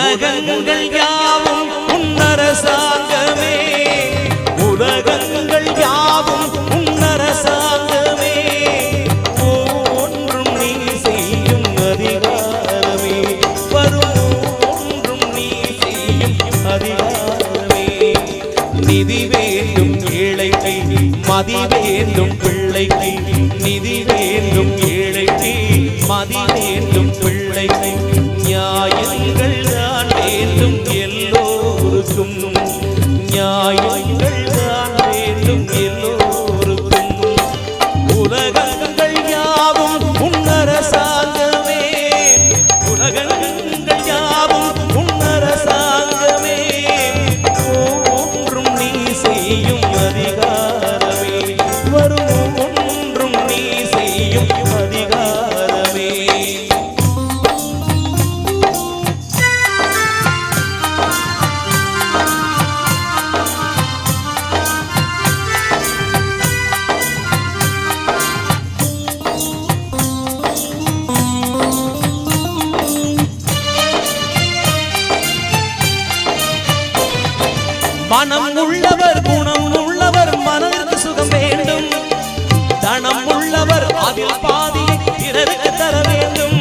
உலகங்கள் யாவும் உன்னரசாங்கமே உலகங்கள் யாவும் உன்னரசாங்கமே ஒன்றும் நீ செய்யும் அதிகாரமே வரும் ஒன்றும் நீ செய்யும் அதிகாரமே நிதி வேண்டும் ஏழைக்கு மதி வேண்டும் பிள்ளைக்கு நிதி வேண்டும் ஏழைக்கு மதி வேண்டும் பிள்ளைக்கு நியாயங்கள் தான் வேண்டும் எல்லோருக்கும் நியாயங்கள் தான் வேண்டும் எல்லோருக்கும் உலகங்கள் யாவும் உன்னரசாங்கமே உலகங்கள் யாவும் உன்னரசாங்கமே ஒன்றும் நீ செய்யும் அதிகாரமே வரும் ஒன்றும் நீ செய்யும் அதிகாரமே மனம் உள்ளவர் குணம் உள்ளவர் மனதிற்கு சுகம் வேண்டும் தனம் உள்ளவர் அதில் பாதியை பிறருக்கு தர வேண்டும்